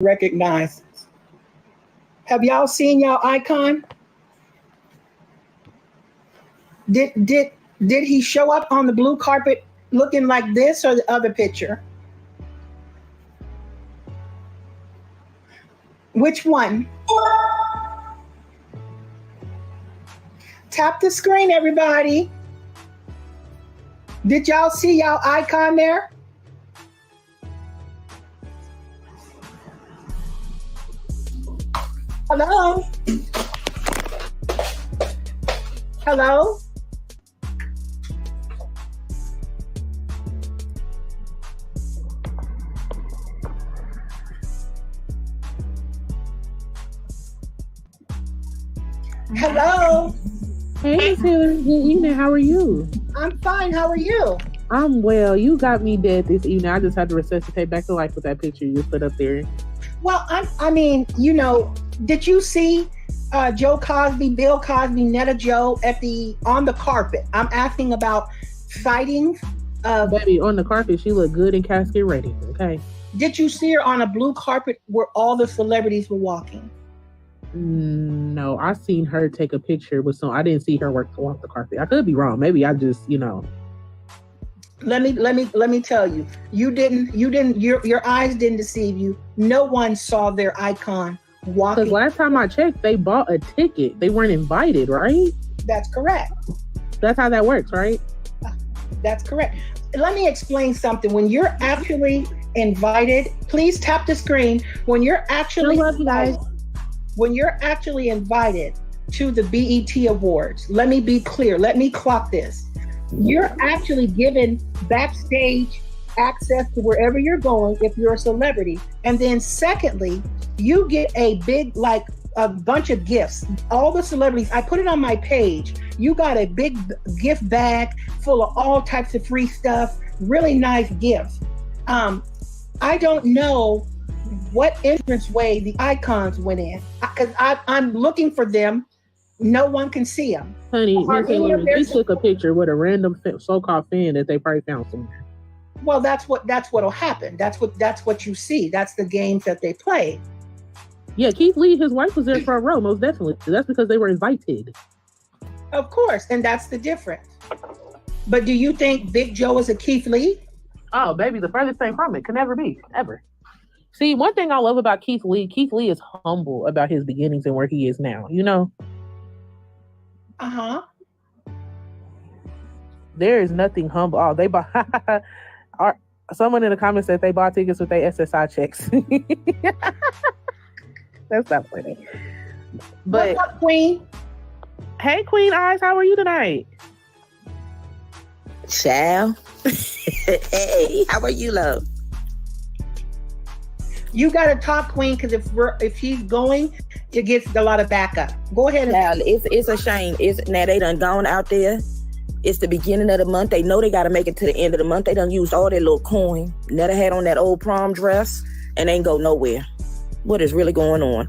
recognize. Have y'all seen y'all icon? Did he show up on the blue carpet looking like this or the other picture? Which one? Tap the screen, everybody. Did y'all see y'all icon there? Hello? Hello? Hello? Hey, Taylor. Good evening. How are you? I'm fine. How are you? I'm well. You got me dead this evening. I just had to resuscitate back to life with that picture you just put up there. Well, I mean, you know, did you see Joe Cosby, Bill Cosby, Netta Joe on the carpet? I'm asking about sightings. Baby, on the carpet, she looked good in casket ready. Okay. Did you see her on a blue carpet where all the celebrities were walking? No, I seen her take a picture with some. I didn't see her walk the carpet. I could be wrong. Maybe I just, Let me tell you. You didn't. Your eyes didn't deceive you. No one saw their icon walking. Because last time I checked, they bought a ticket. They weren't invited, right? That's correct. That's how that works, right? That's correct. Let me explain something. When you're actually invited, please tap the screen. When you're actually invited to the BET Awards, let me be clear. Let me clock this. You're actually given backstage access to wherever you're going if you're a celebrity. And then secondly, you get a big, like a bunch of gifts. All the celebrities, I put it on my page. You got a big gift bag full of all types of free stuff, really nice gifts. I don't know what entrance way the icons went in, because I'm looking for them. No one can see them. Honey, they took a picture with a random so-called fan that they probably found somewhere. Well, that's what'll happen. That's what you see. That's the games that they play. Yeah, Keith Lee, his wife was there for a row, most definitely. That's because they were invited. Of course, and that's the difference. But do you think Big Joe is a Keith Lee? Oh, baby, the furthest thing from it. Could never be, ever. See, one thing I love about Keith Lee is humble about his beginnings and where he is now, Uh-huh. There is nothing humble. Oh, they bought someone in the comments said they bought tickets with their SSI checks. That's not funny. But what's up, Queen? Hey, Queen Eyes, how are you tonight? Ciao. Hey, how are you, love? You got to talk, Queen, because if she's going, it gets a lot of backup. Go ahead. Now, it's a shame. Now they done gone out there. It's the beginning of the month. They know they got to make it to the end of the month. They done used all their little coin. Netta had on that old prom dress and ain't go nowhere. What is really going on?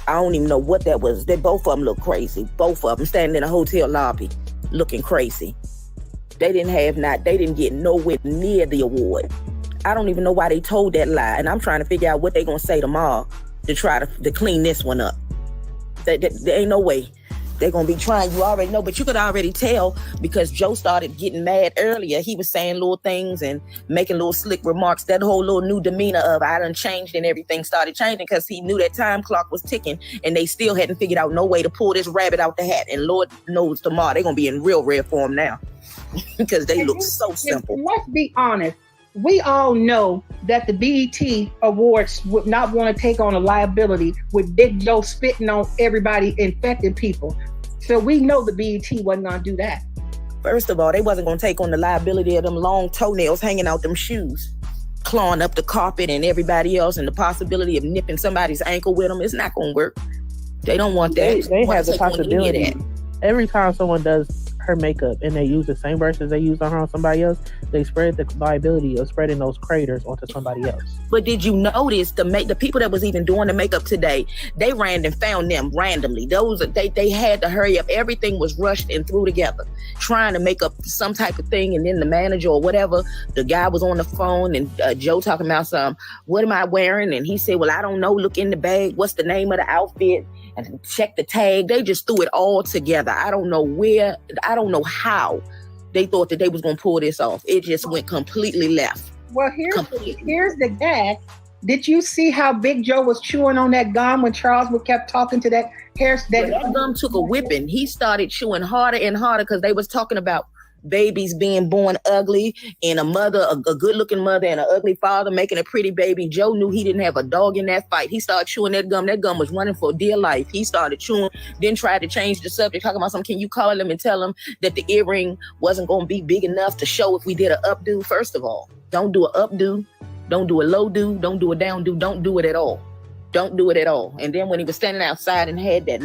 I don't even know what that was. Both of them look crazy. Both of them standing in a hotel lobby looking crazy. They didn't get nowhere near the award. I don't even know why they told that lie. And I'm trying to figure out what they're going to say tomorrow to try to clean this one up. There ain't no way. They're going to be trying. You already know, but you could already tell because Joe started getting mad earlier. He was saying little things and making little slick remarks. That whole little new demeanor of I done changed and everything started changing because he knew that time clock was ticking and they still hadn't figured out no way to pull this rabbit out the hat. And Lord knows tomorrow they're going to be in real rare form now because they look so simple. Let's be honest. We all know that the BET Awards would not want to take on a liability with Big Joe spitting on everybody, infected people. So we know the BET wasn't going to do that. First of all, they wasn't going to take on the liability of them long toenails hanging out them shoes, clawing up the carpet and everybody else, and the possibility of nipping somebody's ankle with them. It's not going to work. They don't want that. They have the possibility. Every time someone does her makeup and they use the same brushes they used on her on somebody else, they spread the liability of spreading those craters onto somebody else. But did you notice the people that was even doing the makeup today, they ran and found them randomly. They had to hurry up. Everything was rushed and threw together, trying to make up some type of thing. And then the manager or whatever, the guy was on the phone and Joe talking about what am I wearing? And he said, well, I don't know. Look in the bag. What's the name of the outfit? And check the tag. They just threw it all together. I don't know how they thought that they was going to pull this off. It just went completely left. Well, here's the gag. Did you see how Big Joe was chewing on that gum when Charles kept talking to that hair? That gum took a whipping. He started chewing harder and harder because they was talking about babies being born ugly and a good-looking mother and an ugly father making a pretty baby. Joe knew he didn't have a dog in that fight. He started chewing that gum. That gum was running for dear life. He started chewing, then tried to change the subject, talking about something. Can you call him and tell him that the earring wasn't going to be big enough to show if we did an updo? First of all, don't do an updo. Don't do a low do. Don't do a down do. Don't do it at all. Don't do it at all. And then when he was standing outside and had that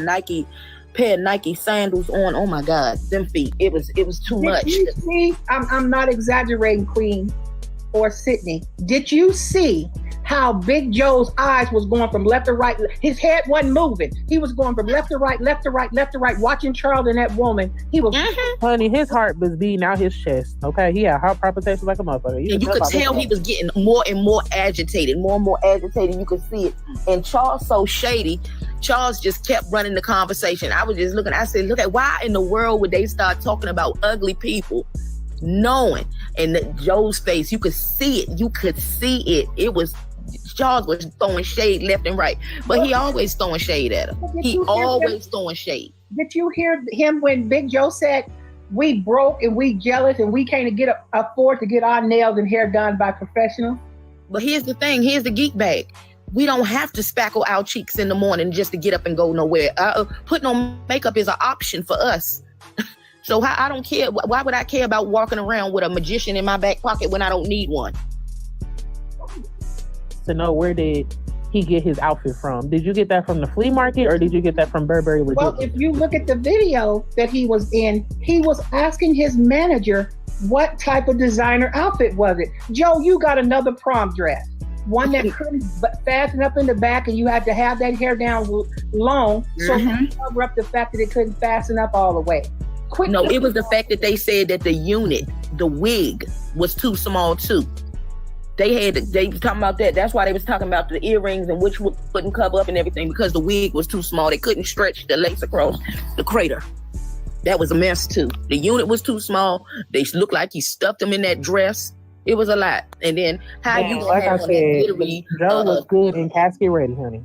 pair of Nike sandals on, oh my God, them feet, it was too much. Did you see, I'm not exaggerating, Queen or Sydney. Did you see how Big Joe's eyes was going from left to right? His head wasn't moving. He was going from left to right, left to right, left to right, watching Charles and that woman. He was honey, his heart was beating out his chest. Okay, he had heart palpitations like a motherfucker. And you could tell he was getting more and more agitated. You could see it. And Charles so shady. Charles just kept running the conversation. I was just looking. I said, look at why in the world would they start talking about ugly people? Knowing, and Joe's face, you could see it. It was Charles was throwing shade left and right, but he always throwing shade at her. Throwing shade. Did you hear him when Big Joe said, we broke and we jealous and we can't afford to get our nails and hair done by professionals? But here's the thing. Here's the geek bag. We don't have to spackle our cheeks in the morning just to get up and go nowhere. Putting on makeup is an option for us. So I don't care. Why would I care about walking around with a magician in my back pocket when I don't need one? To know, where did he get his outfit from? Did you get that from the flea market or did you get that from Burberry? Well, if you look at the video that he was in, he was asking his manager, what type of designer outfit was it? Joe, you got another prom dress. One that couldn't fasten up in the back and you had to have that hair down long so to cover up the fact that it couldn't fasten up all the way. No, it was the fact that they said that the wig was too small too. They was talking about that. That's why they was talking about the earrings and which couldn't cover up and everything, because the wig was too small. They couldn't stretch the lace across the crater. That was a mess too. The unit was too small. They looked like he stuffed them in that dress. It was a lot. And then like I said, Joe was good and casket ready, honey.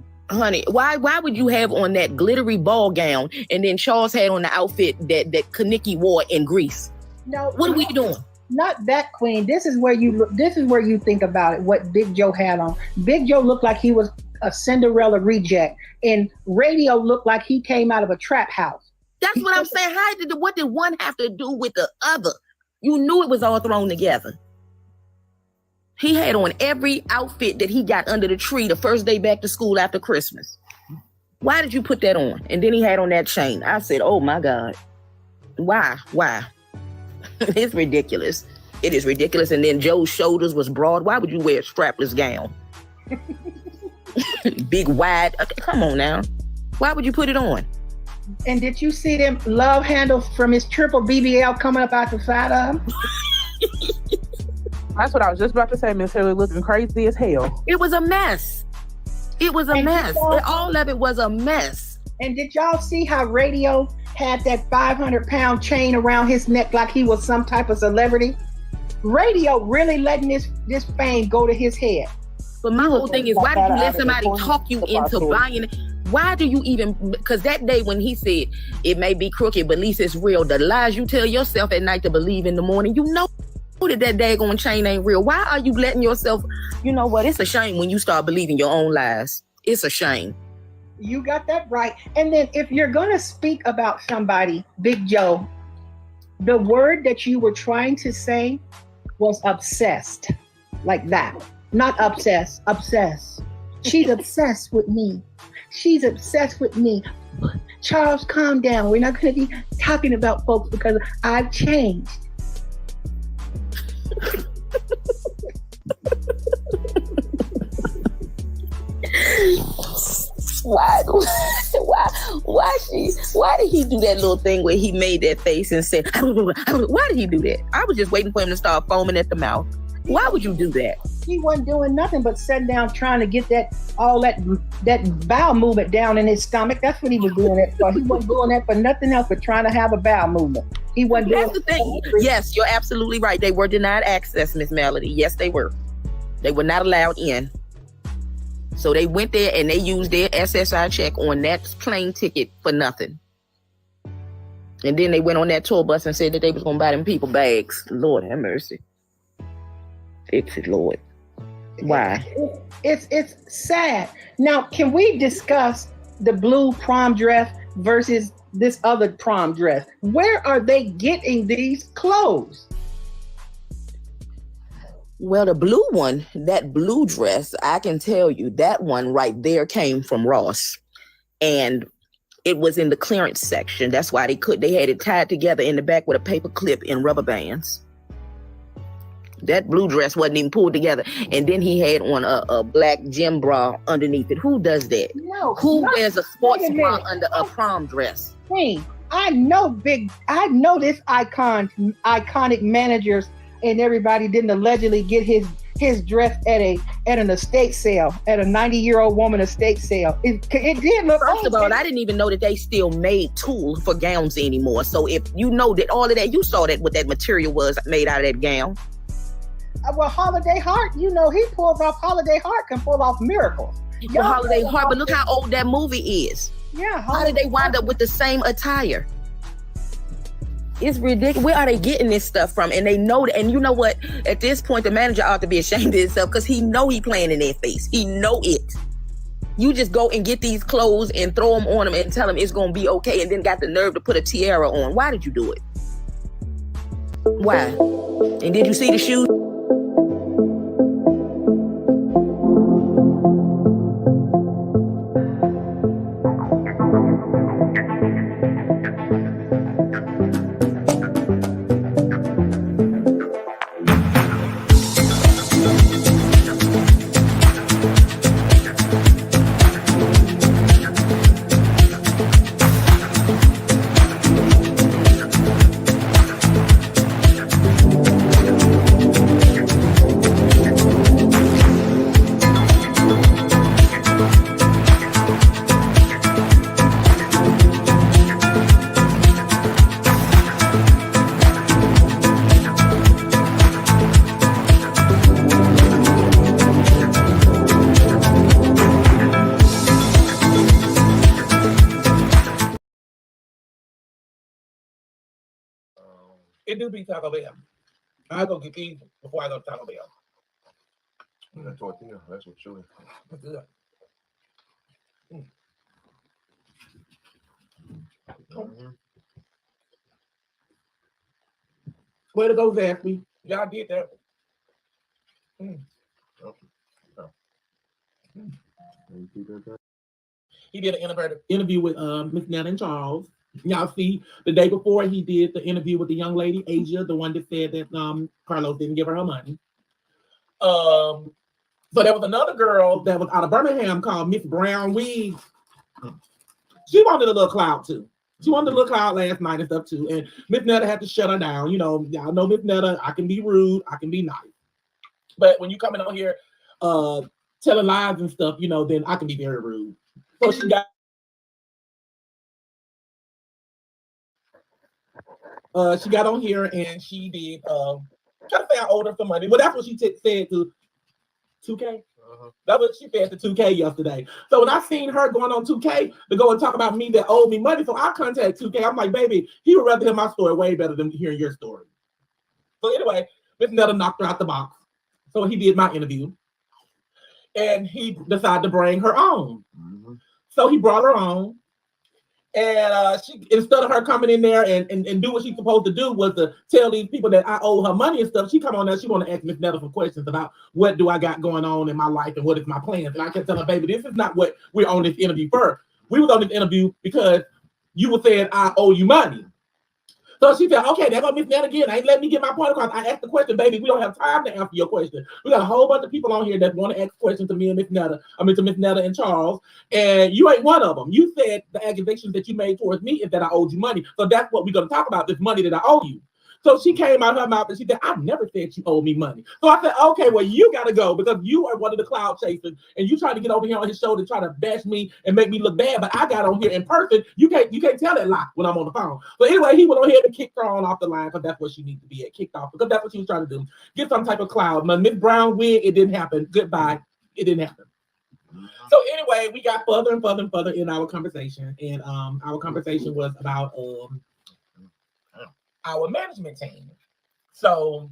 Why would you have on that glittery ball gown and then Charles had on the outfit that Kaniki wore in Greece? No, what are we doing? Not that, Queen. This is where you look. This is where you think about it. What Big Joe had on. Big Joe looked like he was a Cinderella reject, and Radio looked like he came out of a trap house. That's what I'm saying. What did one have to do with the other? You knew it was all thrown together. He had on every outfit that he got under the tree the first day back to school after Christmas. Why did you put that on? And then he had on that chain. I said, oh my God. Why? It's ridiculous. It is ridiculous. And then Joe's shoulders was broad. Why would you wear a strapless gown? Big, wide. Okay, come on now. Why would you put it on? And did you see them love handles from his triple BBL coming up out the side of him? That's what I was just about to say, Miss Haley, looking crazy as hell. It was a mess. All of it was a mess. And did y'all see how Radio had that 500-pound chain around his neck like he was some type of celebrity? Radio really letting this fame go to his head. But my whole thing is, why did you let somebody talk you into buying it? Why do you even, because that day when he said it may be crooked, but at least it's real, the lies you tell yourself at night to believe in the morning, you know that daggone chain ain't real. Why are you letting yourself, you know what, it's a shame when you start believing your own lies. It's a shame. You got that right. And then if you're going to speak about somebody, Big Joe, the word that you were trying to say was obsessed. Like that. Not obsessed, obsessed. She's obsessed with me. She's obsessed with me. Charles, calm down. We're not going to be talking about folks because I've changed. Why did he do that little thing where he made that face and said, why did he do that? I was just waiting for him to start foaming at the mouth. Why would you do that? He wasn't doing nothing but sitting down trying to get that bowel movement down in his stomach. That's what he was doing it for. He wasn't doing that for nothing else but trying to have a bowel movement. He wasn't doing That's the thing. Yes, you're absolutely right. They were denied access, Miss Melody. Yes, they were. They were not allowed in. So they went there and they used their SSI check on that plane ticket for nothing. And then they went on that tour bus and said that they was going to buy them people bags. Lord have mercy. Fix it, Lord. Why? It's sad. Now, can we discuss the blue prom dress versus this other prom dress? Where are they getting these clothes? Well, the blue one, that blue dress, I can tell you that one right there came from Ross. And it was in the clearance section. That's why they had it tied together in the back with a paper clip and rubber bands. That blue dress wasn't even pulled together. And then he had on a black gym bra underneath it. Who does that? No. Who wears a sports bra under a prom dress? Hey, I know this iconic managers and everybody didn't allegedly get his dress at an estate sale, at a 90-year-old woman estate sale. It did look. First of all, I didn't even know that they still made tulle for gowns anymore. So if you know that all of that, you saw that what that material was made out of that gown. Well, Holiday Heart, he pulls off. Holiday Heart can pull off miracles. Well, Holiday Heart, but look how old that movie is. Yeah. How did they wind up with the same attire? It's ridiculous. Where are they getting this stuff from? And they know that. And you know what? At this point, the manager ought to be ashamed of himself because he playing in their face. He know it. You just go and get these clothes and throw them on them and tell them it's going to be okay, and then got the nerve to put a tiara on. Why did you do it? Why? And did you see the shoes? It do be Taco Bell. I'll go get these before I go to Taco Bell. That tortilla, that's what chili. That's good. Way to go, Zaxby. Y'all did that. He did an interview with Miss Netta and Charles. Y'all see, the day before he did the interview with the young lady, Asia, the one that said that Carlos didn't give her money. So there was another girl that was out of Birmingham called Miss Brown Weed. She wanted a little clout too. She wanted a little clout last night and stuff too. And Miss Netta had to shut her down. You know, y'all know Miss Netta, I can be rude, I can be nice. But when you coming on here telling lies and stuff, you know, then I can be very rude. So she got on here and she did try to say I owed her some money. Well, that's what she said to 2K. That's what she said to 2K yesterday. So when I seen her going on 2K to go and talk about me that owed me money, so I contacted 2K. I'm like, baby, he would rather hear my story way better than hearing your story. So anyway, Miss Netta knocked her out the box. So he did my interview. And he decided to bring her on. So he brought her on. And she, instead of her coming in there and do what she's supposed to do, was to tell these people that I owe her money and stuff. She come on there, she want to ask Miss Netta some questions about what do I got going on in my life and what is my plans. And I kept telling her, baby, this is not what we're on this interview for. We was on this interview because you were saying I owe you money. So she said, okay, there go Miss Netta again. I ain't letting me get my point across. I asked the question, baby. We don't have time to answer your question. We got a whole bunch of people on here that want to ask questions to me and Miss Netta. I mean, to Miss Netta and Charles. And you ain't one of them. You said the accusations that you made towards me is that I owed you money. So that's what we're going to talk about, this money that I owe you. So she came out of her mouth and she said, I never said you owe me money. So I said, okay, well, you got to go because you are one of the cloud chasers and you try to get over here on his show to try to bash me and make me look bad. But I got on here in person. You can't tell that lie when I'm on the phone. So anyway, he went on here and kicked her on off the line because that's what she needs to be at, kicked off, because that's what she was trying to do. Get some type of cloud. Miss Brown win, it didn't happen. Goodbye. It didn't happen. So anyway, we got further and further and further in our conversation. And our conversation was about our management team. So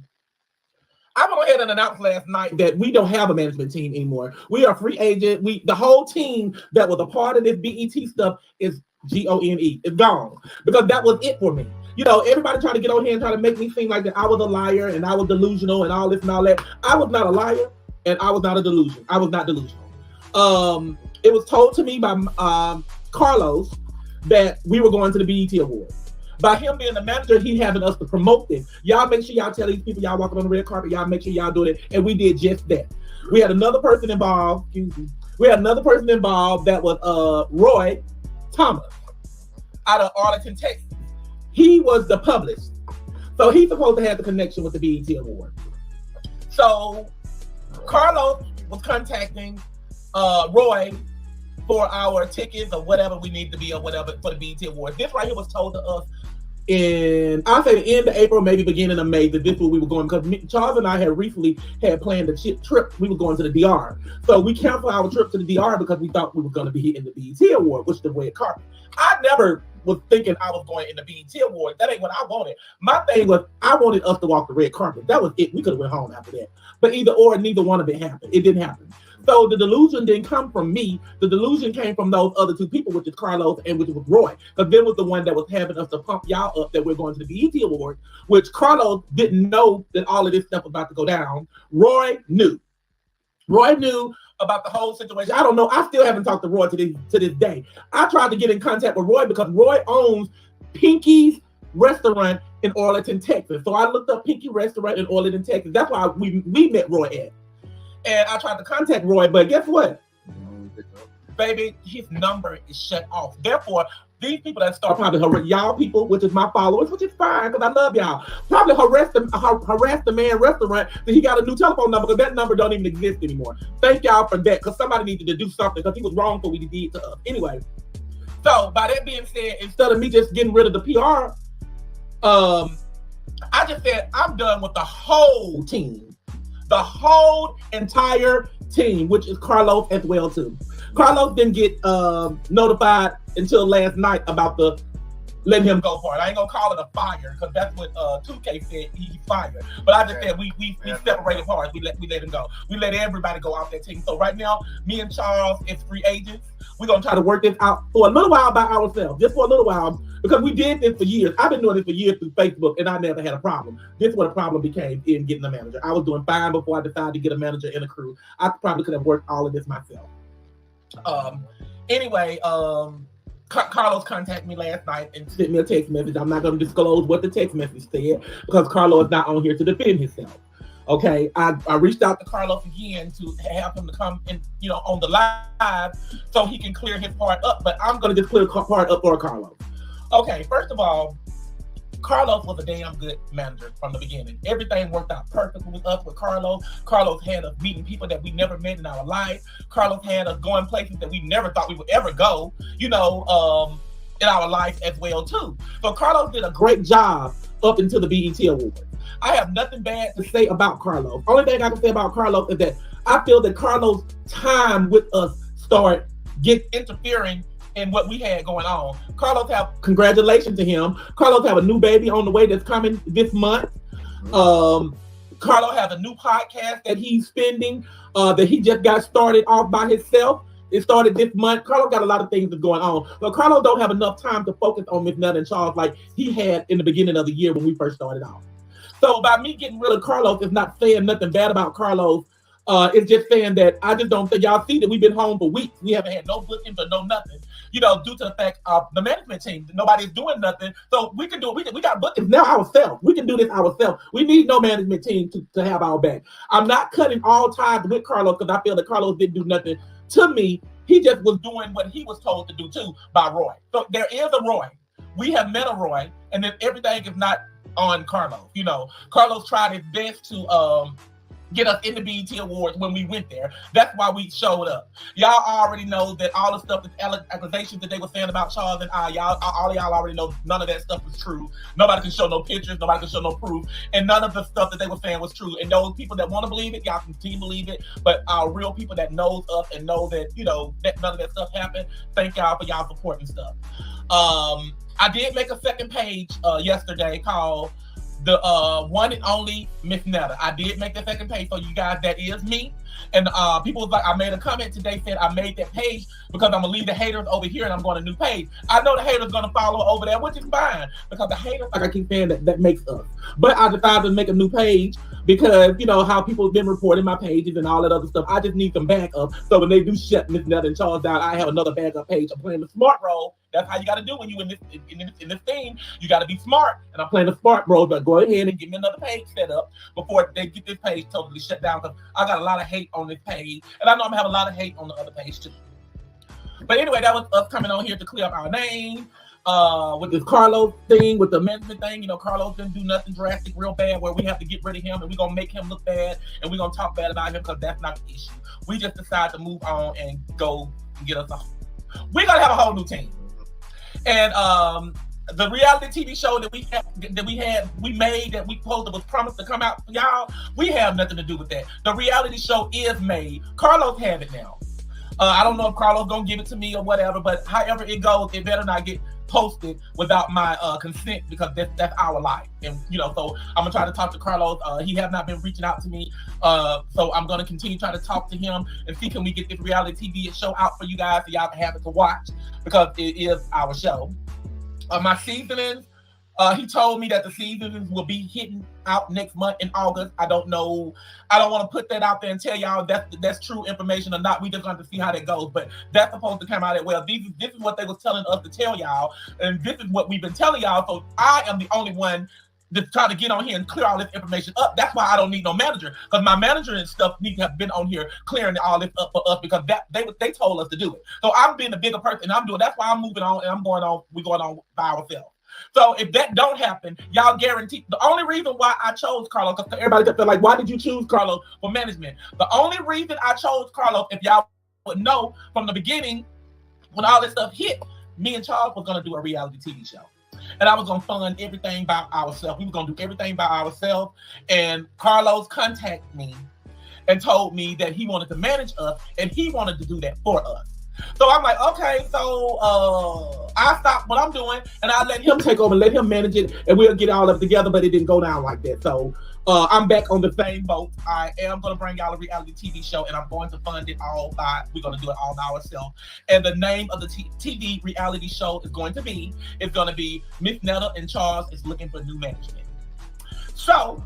I went ahead and announced last night that we don't have a management team anymore. We are free agent. The whole team that was a part of this BET stuff is gone. It's gone because that was it for me. You know, everybody tried to get on here and try to make me seem like that I was a liar and I was delusional and all this and all that. I was not a liar and I was not a delusion. I was not delusional. It was told to me by Carlos that we were going to the BET Awards. By him being the manager, he having us to promote this. Y'all make sure y'all tell these people y'all walking on the red carpet. Y'all make sure y'all do it. And we did just that. We had another person involved. Excuse me. We had another person involved that was Roy Thomas out of Arlington, Texas. He was the published. So he's supposed to have the connection with the BET Award. So Carlos was contacting Roy for our tickets or whatever we need to be or whatever for the BET Awards. This right here was told to us in, I'll say the end of April, maybe beginning of May, that this was we were going, because Charles and I had recently planned a trip. We were going to the DR. So we canceled our trip to the DR because we thought we were going to be in the BET Award, which is the red carpet. I never was thinking I was going in the BET Award. That ain't what I wanted. My thing was I wanted us to walk the red carpet. That was it. We could have went home after that. But either or, neither one of it happened. It didn't happen. So the delusion didn't come from me. The delusion came from those other two people, which is Carlos and which was Roy. Because them was the one that was having us to pump y'all up that we're going to the BET Award, which Carlos didn't know that all of this stuff was about to go down. Roy knew. Roy knew about the whole situation. I don't know. I still haven't talked to Roy to this day. I tried to get in contact with Roy because Roy owns Pinky's Restaurant in Arlington, Texas. So I looked up Pinky Restaurant in Arlington, Texas. That's why we met Roy at. And I tried to contact Roy, but guess what? Baby, his number is shut off. Therefore, these people that start probably harass y'all people, which is my followers, which is fine because I love y'all, probably harass the man restaurant that he got a new telephone number because that number don't even exist anymore. Thank y'all for that because somebody needed to do something because he was wrong for what he did to us. Anyway, so by that being said, instead of me just getting rid of the PR, I just said I'm done with the whole team. The whole entire team, which is Carlos as well too. Carlos didn't get notified until last night about the letting him go for it. I ain't gonna call it a fire because that's what 2K said he's fired. But I just said we separated parts. We let him go. We let everybody go off that team. So right now, me and Charles is free agents. We're gonna try to work this out for a little while by ourselves, just for a little while, because we did this for years. I've been doing this for years through Facebook, and I never had a problem. This is what a problem became in getting a manager. I was doing fine before I decided to get a manager and a crew. I probably could have worked all of this myself. Anyway, Carlos contacted me last night and sent me a text message. I'm not going to disclose what the text message said because Carlos is not on here to defend himself. Okay, I reached out to Carlos again to have him to come in, on the live so he can clear his part up. But I'm going to just clear the part up for Carlos. Okay, first of all, Carlos was a damn good manager from the beginning. Everything worked out perfectly with us with Carlos. Carlos had us meeting people that we never met in our life. Carlos had us going places that we never thought we would ever go, in our life as well too. So Carlos did a great job up until the BET Awards. I have nothing bad to say about Carlos. Only thing I can say about Carlos is that I feel that Carlos' time with us started interfering in what we had going on. Congratulations to him. Carlos have a new baby on the way that's coming this month. Carlos has a new podcast that he's spending, that he just got started off by himself. It started this month. Carlos got a lot of things that's going on, but Carlos don't have enough time to focus on Miss Netta and Charles like he had in the beginning of the year when we first started off. So by me getting rid of Carlos is not saying nothing bad about Carlos. It's just saying that I just don't think y'all see that we've been home for weeks. We haven't had no bookings or no nothing, due to the fact of the management team. Nobody's doing nothing. So we can do it. We got bookings now ourselves. We can do this ourselves. We need no management team to have our back. I'm not cutting all ties with Carlos because I feel that Carlos didn't do nothing to me. He just was doing what he was told to do too by Roy. So there is a Roy. We have met a Roy, and then everything is not on Carlos. Carlos tried his best to get us in the BET Awards when we went there. That's why we showed up. Y'all already know that all the stuff, the accusations that they were saying about Charles and all of y'all already know none of that stuff was true. Nobody can show no pictures. Nobody can show no proof. And none of the stuff that they were saying was true. And those people that want to believe it, y'all can continue to believe it. But our real people that knows us and know that, that none of that stuff happened, thank y'all for y'all supporting stuff. I did make a second page yesterday called the one and only Miss Netta. I did make the second page for you guys. That is me. And people was like, I made a comment today said I made that page because I'm gonna leave the haters over here and I'm going to a new page. I know the haters gonna follow over there, which is fine because the haters, like I keep saying, that makes us. But I decided to make a new page because how people have been reporting my pages and all that other stuff. I just need some backup. So when they do shut Miss Netta and Charles down, I have another backup page. I'm playing the smart role. That's how you got to do when you in this thing. You got to be smart. And I'm playing the smart role, but go ahead and give me another page set up before they get this page totally shut down. Because I got a lot of hate on this page, and I know I'm gonna have a lot of hate on the other page too. But anyway, that was us coming on here to clear up our name. With this Carlos thing, with the management thing, Carlos didn't do nothing drastic, real bad, where we have to get rid of him and we're gonna make him look bad and we're gonna talk bad about him because that's not the issue. We just decided to move on and go and get us we're gonna have a whole new team. And the reality TV show that we made that we posted was promised to come out for y'all. We have nothing to do with that. The reality show is made. Carlos have it now. I don't know if Carlos gonna give it to me or whatever, but however it goes, it better not get posted without my consent because that's our life. And so I'm gonna try to talk to Carlos. He have not been reaching out to me, so I'm gonna continue trying to talk to him and see can we get this reality TV show out for you guys so y'all can have it to watch because it is our show. My seasonings, he told me that the seasonings will be hitting out next month in August. I don't know. I don't want to put that out there and tell y'all that's true information or not. We just going to see how that goes. But that's supposed to come out as well. This is what they was telling us to tell y'all, and this is what we've been telling y'all. So I am the only one to try to get on here and clear all this information up. That's why I don't need no manager, because my manager and stuff need to have been on here clearing all this up for us because they told us to do it. So I'm being a bigger person and I'm doing. That's why I'm moving on and I'm going on. We're going on by ourselves. So if that don't happen, y'all guarantee. The only reason why I chose Carlos, because everybody kept like, why did you choose Carlos for management? The only reason I chose Carlos, if y'all would know from the beginning, when all this stuff hit, me and Charles was gonna do a reality TV show. And I was gonna fund everything by ourselves. We were gonna do everything by ourselves. And Carlos contacted me and told me that he wanted to manage us and he wanted to do that for us. So I'm like, okay, so I stopped what I'm doing and I let him take over, let him manage it, and we'll get all of it together, but it didn't go down like that. So I'm back on the same boat. I am going to bring y'all a reality TV show and I'm going to fund it all by, we're going to do it all by ourselves. And the name of the TV reality show is going to be Miss Netta and Charles is looking for new management. So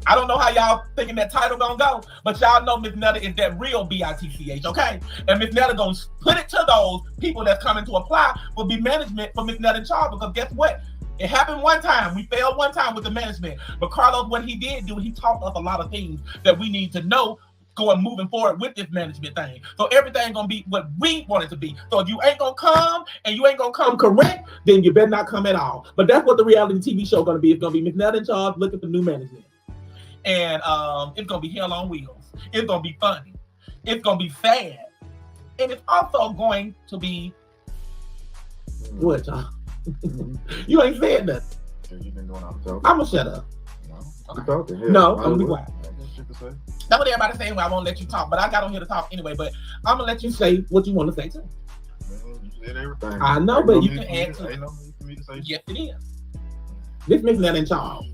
I don't know how y'all thinking that title gonna go, but y'all know Miss Netta is that real BITCH, okay? And Miss Netta gonna put it to those people that's coming to apply will be management for Miss Netta and Charles, because guess what? It happened one time. We failed one time with the management. But Carlos, what he did do, he taught us a lot of things that we need to know moving forward with this management thing. So everything gonna be what we want it to be. So if you ain't gonna come and you ain't gonna come correct, then you better not come at all. But that's what the reality TV show gonna be. It's gonna be Miss Netta and Charles looking for new management. And it's gonna be hell on wheels. It's gonna be funny. It's gonna be sad, and it's also going to be what, y'all? You ain't saying nothing. You been doing all the talking. I'm gonna shut up. No, I'm gonna be quiet. That's what everybody's saying. Well, I won't let you talk, but I got on here to talk anyway. But I'm gonna let you say what you want to say too. You said everything. I know, but you can add to it. Ain't no need for me to say. Yes, it is. This Miss Netta and Charles.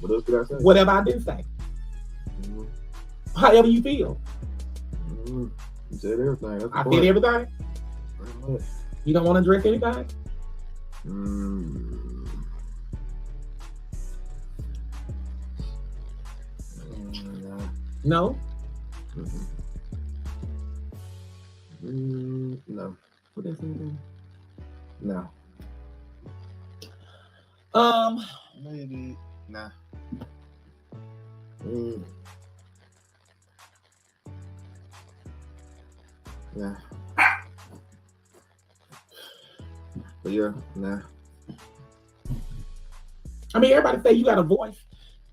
What else did I say? Whatever I do say. However you feel. You said everything. That's the I point. said everything. Pretty much. You don't want to address anything? No. No. No. What is it? No. Maybe. Nah. Nah. But yeah, nah. I mean, everybody say you got a voice.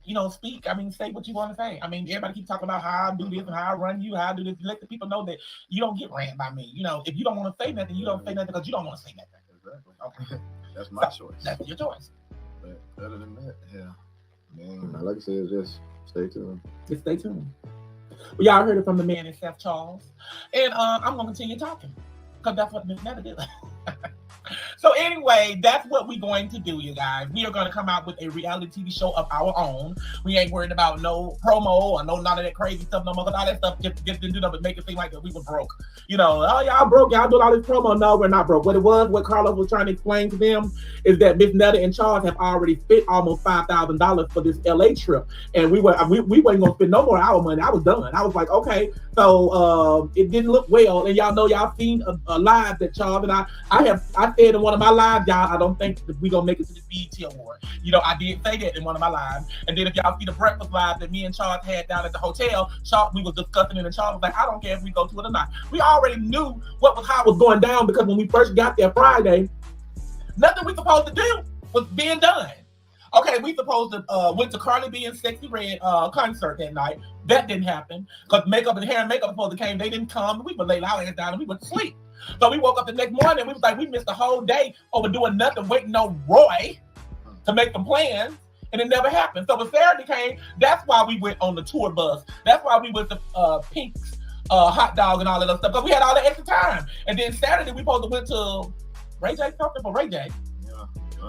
You know, speak. I mean, say what you want to say. I mean, everybody keep talking about how I do this and how I run you, how I do this. Let the people know that you don't get ran by me. You know, if you don't want to say nothing, you don't say nothing because you don't want to say nothing. Exactly. Okay. That's my choice. That's your choice. But other than that, yeah. Man, like I said, just stay tuned. Just stay tuned. Well, y'all heard it from the man himself, Charles. And I'm going to continue talking because that's what Miss Netta did. So anyway, that's what we're going to do, you guys. We are going to come out with a reality TV show of our own. We ain't worried about no promo or no none of that crazy stuff no more. Because all that stuff just didn't do nothing but make it seem like that we were broke. You know, oh, y'all broke. Y'all doing all this promo. No, we're not broke. What Carlos was trying to explain to them is that Miss Netta and Charles have already spent almost $5,000 for this LA trip. And we wasn't going to spend no more of our money. I was done. I was like, okay. So it didn't look well. And y'all know y'all seen a live that Charles and I said in one of my lives, y'all, I don't think that we're going to make it to the BET Award. You know, I did say that in one of my lives. And then if y'all see the breakfast live that me and Charles had down at the hotel, we was discussing it and Charles was like, I don't care if we go to it or not. We already knew how it was going down because when we first got there Friday, nothing we supposed to do was being done. Okay, we supposed to went to Carly B and Sexy Red concert that night. That didn't happen because makeup and hair and makeup supposed to came. They didn't come. We would lay our ass down and we would sleep. So we woke up the next morning and we was like, we missed the whole day over doing nothing, waiting on Roy to make some plans, and it never happened. So when Saturday came, that's why we went on the tour bus. That's why we went to Pink's hot dog and all that other stuff, because we had all the extra time. And then Saturday we supposed to went to Ray J, something for Ray J.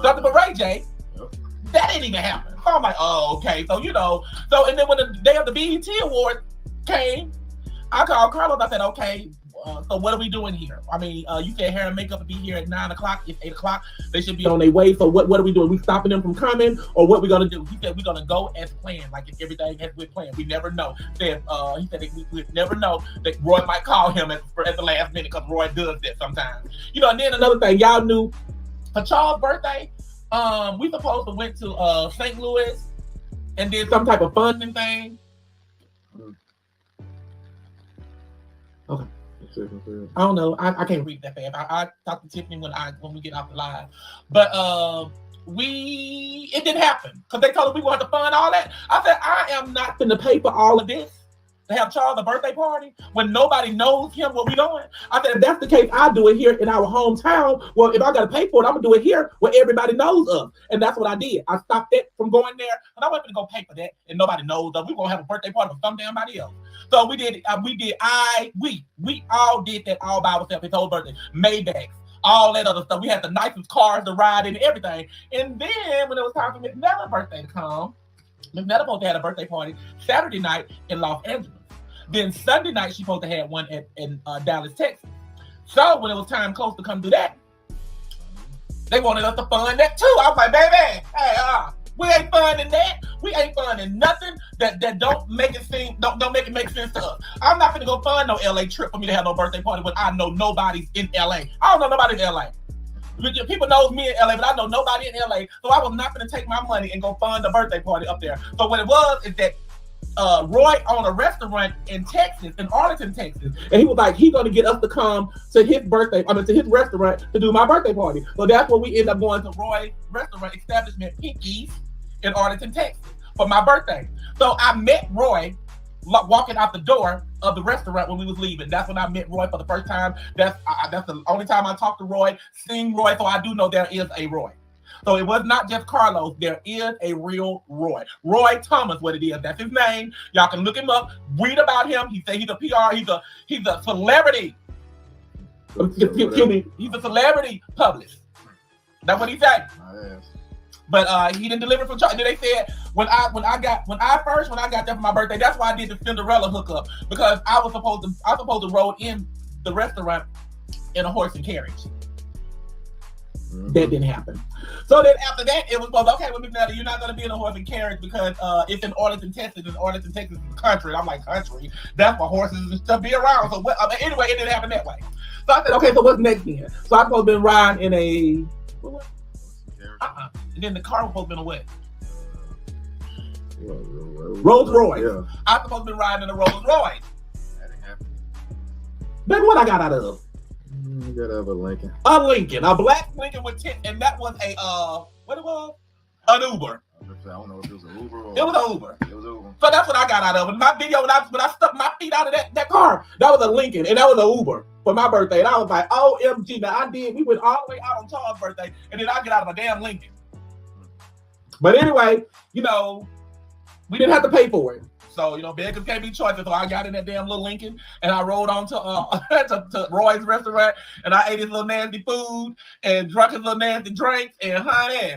Something for Ray J. Yep. That didn't even happen. So I'm like, oh, okay. So, you know, and then when the day of the BET Award came, I called Carlos. I said, okay, so what are we doing here? I mean, you said hair and makeup would be here at 9 o'clock. It's 8 o'clock. They should be on their way. So what are we doing? We stopping them from coming, or what we gonna do? He said we're gonna go as planned, like if everything as we're planned. We never know. He said we never know that Roy might call him at the last minute because Roy does that sometimes. You know, and then another thing, y'all knew for Charles' birthday, we supposed to went to St. Louis and did some type of funding thing. Okay. I don't know. I can't read that fast. I talked to Tiffany when we get off the live, but it didn't happen because they told us we wanted to fund all that. I said I am not going to pay for all of this to have Charles a birthday party when nobody knows him what we doing. I said if that's the case, I'll do it here in our hometown. Well, if I got to pay for it, I'm gonna do it here where everybody knows us, and that's what I did. I stopped that from going there, and I wasn't gonna go pay for that, and nobody knows us. We gonna have a birthday party for some damn body else. So we all did that all by ourselves. His whole birthday, Maybachs, all that other stuff. We had the nicest cars to ride in and everything. And then when it was time for Miss Netta's birthday to come, Miss Netta supposed to have a birthday party Saturday night in Los Angeles. Then Sunday night she supposed to have one in Dallas, Texas. So when it was time close to come do that, they wanted us to fund that too. I was like, baby, hey, we ain't funding that. We ain't funding nothing that don't make it make sense to us. I'm not gonna go fund no LA trip for me to have no birthday party when I know nobody's in LA. I don't know nobody in LA. People know me in LA, but I know nobody in LA. So I was not going to take my money and go fund a birthday party up there. So what it was is that Roy owned a restaurant in Texas, in Arlington, Texas. And he was like, he's going to get us to come to his restaurant to do my birthday party. So that's what we ended up going to Roy's restaurant establishment, Pinky's, in Arlington, Texas, for my birthday. So I met Roy walking out the door of the restaurant when we was leaving. That's when I met Roy for the first time. That's the only time I talked to Roy, seen Roy, so I do know there is a Roy. So it was not just Carlos. There is a real Roy. Roy Thomas, what it is. That's his name. Y'all can look him up, read about him. He said he's a PR. He's a celebrity. Excuse me. He's a celebrity published. That's what he said. But he didn't deliver from Charles. And then they said when I got there for my birthday, that's why I did the Cinderella hookup, because I was supposed to roll in the restaurant in a horse and carriage. That didn't happen. So then after that, it was supposed, okay, well, Miss Netta, you're not going to be in a horse and carriage because it's in Arlington, Texas, and Arlington, Texas is the country. And I'm like, country? That's for horses and stuff be around. So anyway, it didn't happen that way. So I said, okay, so what's next then? So I'm supposed to be riding in a... And then the car was supposed to be in a what? Rolls Royce. Yeah. I'm supposed to be riding in a Rolls Royce. That didn't happen. Then what I got out of? You got out of a Lincoln. A Lincoln, a black Lincoln with tent, and that was a what it was? An Uber. I don't know if it was an Uber or... It was an Uber. It was Uber. So that's what I got out of it. My video, when I stuck my feet out of that car, that was a Lincoln, and that was an Uber for my birthday. And I was like, OMG. Now we went all the way out on Charles' birthday, and then I get out of a damn Lincoln. But anyway, we didn't have to pay for it. So, beggars can't be choices. So I got in that damn little Lincoln, and I rode on to Roy's restaurant, and I ate his little nasty food and drank his little nasty drinks, and honey.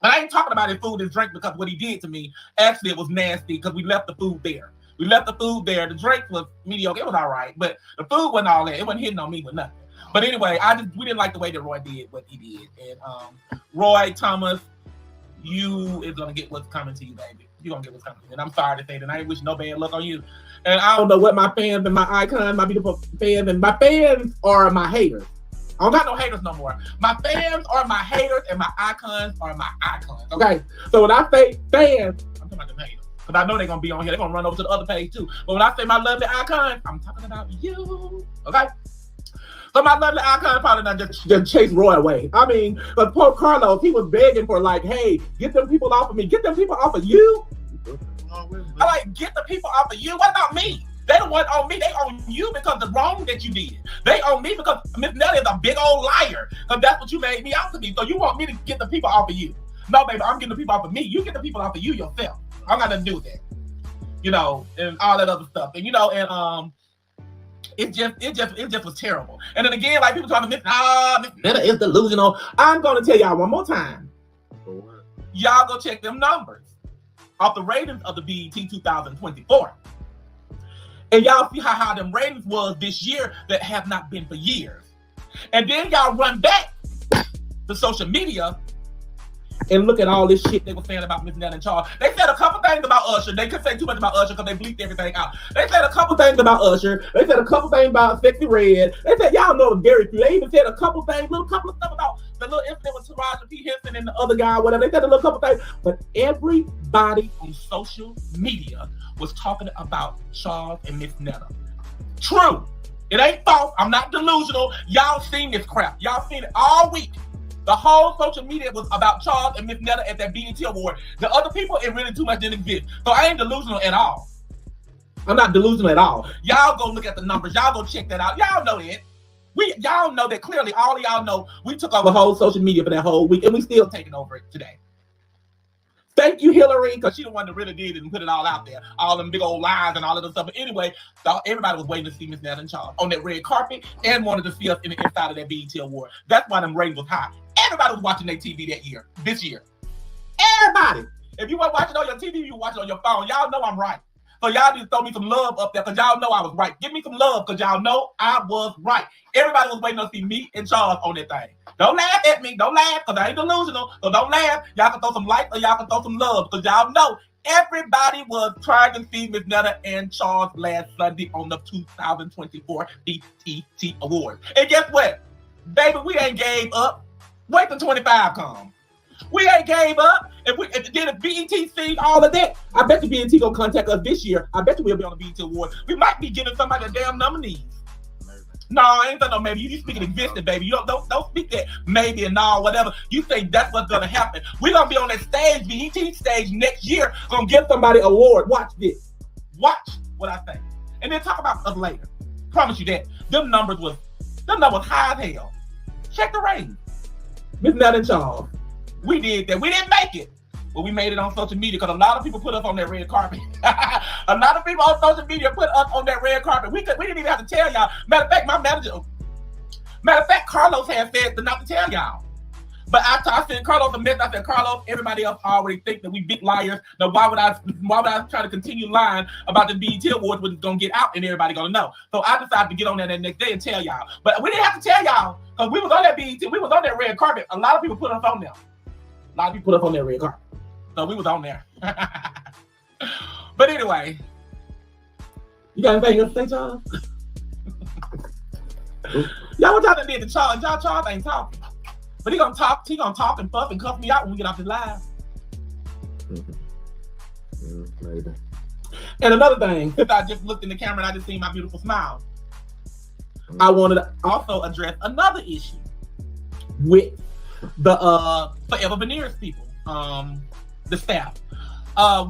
I ain't talking about his food and drink because what he did to me, actually it was nasty because we left the food there. The drink was mediocre. It was all right, but the food wasn't all that. It wasn't hitting on me with nothing. But anyway, we didn't like the way that Roy did what he did. And Roy Thomas, you is going to get what's coming to you, baby. You're going to get what's coming to you. And I'm sorry to say that I ain't wish no bad luck on you. And I don't know what my fans and my icons, my beautiful fans, and my fans are my haters. I don't got no haters no more. My fans are my haters, and my icons are my icons. Okay? So when I say fans, I'm talking about the haters. Because I know they're going to be on here. They're going to run over to the other page too. But when I say my lovely icons, I'm talking about you. Okay? So my lovely icon probably not just chase Roy away. I mean, but poor Carlos, he was begging for like, hey, get them people off of me. Get them people off of you. I like, get the people off of you. What about me? They don't want on me. They on you because the wrong that you did. They on me because Miss Netta is a big old liar. Because that's what you made me out to be. So you want me to get the people off of you. No, baby, I'm getting the people off of me. You get the people off of you yourself. I'm not going to do that. And all that other stuff. And, it just was terrible. And then again, like people talking to Miss Netta is delusional. I'm going to tell y'all one more time. Y'all go check them numbers off the ratings of the BET 2024. And y'all see how them ratings was this year that have not been for years. And then y'all run back to social media and look at all this shit they were saying about Miss Netta and Charles. They said a couple things about Usher. They couldn't say too much about Usher because they bleeped everything out. They said a couple things about Usher. They said a couple things about Sexy Red. They said, y'all know it was very few. They even said a couple things, couple of stuff about the little incident with Taraji P. Henson and the other guy, whatever. They said a little couple things. But everybody on social media was talking about Charles and Miss Netta. True. It ain't false. I'm not delusional. Y'all seen this crap. Y'all seen it all week. The whole social media was about Charles and Miss Netta at that BET award. The other people, it really too much didn't exist. So I ain't delusional at all. I'm not delusional at all. Y'all go look at the numbers. Y'all go check that out. Y'all know that. Y'all know that clearly. All of y'all know we took over whole social media for that whole week, and we still taking over it today. Thank you, Hillary, because she the one that really did it and put it all out there. All them big old lies and all of that stuff. But anyway, everybody was waiting to see Miss Netta and Charles on that red carpet and wanted to see us in the inside of that BET award. That's why them ratings was high. Everybody was watching their TV this year. Everybody. If you weren't watching on your TV, you were watching on your phone. Y'all know I'm right. So y'all need to throw me some love up there because y'all know I was right. Give me some love because y'all know I was right. Everybody was waiting to see me and Charles on that thing. Don't laugh at me. Don't laugh because I ain't delusional. So don't laugh. Y'all can throw some likes or y'all can throw some love because y'all know everybody was trying to see Miss Netta and Charles last Sunday on the 2024 BET Awards. And guess what? Baby, we ain't gave up. Wait till 25 come. We ain't gave up. If BET seen all of that, I bet the BET gonna contact us this year. I bet you we'll be on the BET Award. We might be giving somebody a damn nominees. No, I ain't saying no maybe. You speak it existing, baby. You don't speak that maybe and no, whatever. You think that's what's gonna happen. We're gonna be on that stage, BET stage next year, gonna give somebody an award. Watch this. Watch what I say. And then talk about us later. Promise you that. Them numbers was high as hell. Check the ratings. Miss Netta and Charles. We did that. We didn't make it. But we made it on social media because a lot of people put us on that red carpet. A lot of people on social media put us on that red carpet. We didn't even have to tell y'all. Matter of fact, Carlos had said not to tell y'all. But after I sent Carlos a message, I said, Carlos, everybody else already think that we big liars. Now why would I try to continue lying about the BET Awards, which is gonna get out and everybody gonna know? So I decided to get on there that next day and tell y'all. But we didn't have to tell y'all because we was on that BET, we was on that red carpet. A lot of people put us on there. A lot of people put us on that red carpet. So we was on there. But anyway. You got anything else to say, Charles? Y'all, what y'all done did to Charles? Charles ain't talking. But he gonna talk and puff and cuff me out when we get off this live. Maybe. And another thing, since I just looked in the camera and I just seen my beautiful smile, I wanted to also address another issue with the Forever Veneers people, the staff.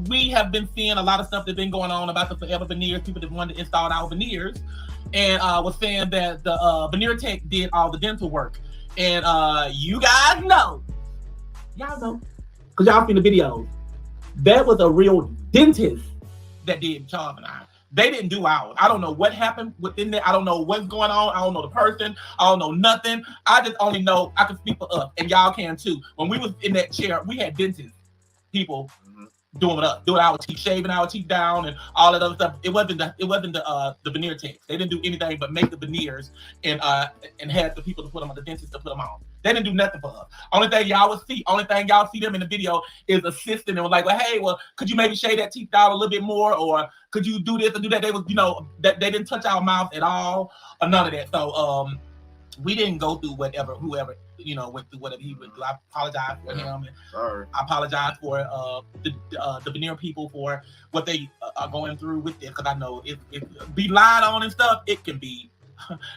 We have been seeing a lot of stuff that's been going on about the Forever Veneers, people that wanted to install our veneers, and was saying that the veneer tech did all the dental work. And you guys know, because y'all seen the videos, that was a real dentist that did Charles and I. They didn't do ours. I don't know what happened within there. I don't know what's going on. I don't know the person. I don't know nothing. I just only know I can speak for us, and y'all can too. When we was in that chair, we had dentist people doing our teeth, shaving our teeth down, and all that other stuff. It wasn't the veneer techs. They didn't do anything but make the veneers and had the people to put them on, the dentists to put them on. They didn't do nothing for us. Only thing y'all see them in the video is assisting and was like, well, hey, well, could you maybe shave that teeth down a little bit more, or could you do this or do that? They was, that they didn't touch our mouth at all, or none of that. So we didn't go through whoever went through whatever he went through. I apologize for him. And Sorry. I apologize for the veneer people for what they are going through with this, because I know it be lied on and stuff. It can be,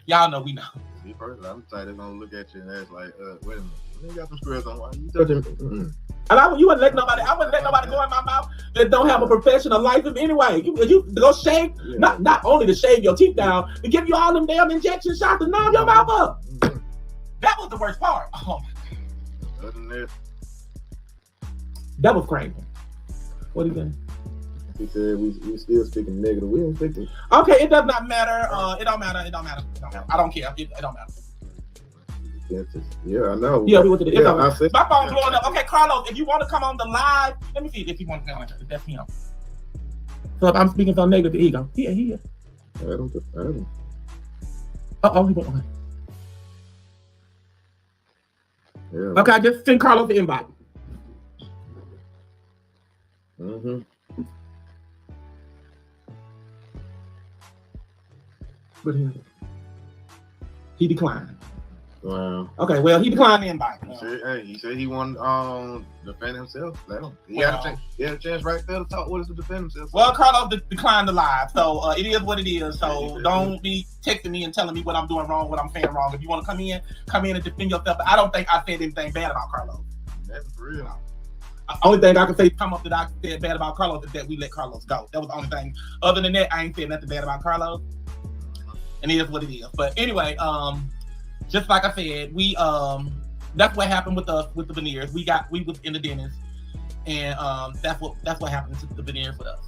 y'all know, we know. Me personally, I'm tired of gonna look at you and ask like, wait a minute, you got some squares on. Why you touching me? And you wouldn't let nobody. I wouldn't let nobody go in my mouth that don't have a professional license anyway. You go shave, not only to shave your teeth down, to give you all them damn injection shots to numb your mouth up. That was the worst part. Oh my God. Other than that, that was crazy. What do you think? he said we still speaking negative. We ain't speaking. Okay, it does not matter. It don't matter. I don't care. It don't matter. Yeah, I know. Yeah, we went to the. Yeah, I said, my phone blowing up. Okay, Carlos, if you want to come on the live, let me see if you want to come on. That's him. So if I'm speaking so negative, here you go. Here. I don't. Oh, he went on. Yeah. Okay, I just send Carlos the invite. But he declined. Wow. Okay, well, he declined the invite. He said he wanted to defend himself. Let him. He had a chance right there to talk with us to defend himself. Well, Carlos declined the live, so it is what it is. So don't be texting me and telling me what I'm doing wrong, what I'm saying wrong. If you want to come in and defend yourself. But I don't think I said anything bad about Carlos. That's for real. Only thing I can say that I said bad about Carlos is that we let Carlos go. That was the only thing. Other than that, I ain't said nothing bad about Carlos. And it is what it is. But anyway, just like I said, we that's what happened with us with the veneers. We was in the dentist, and that's what happened to the veneers with us.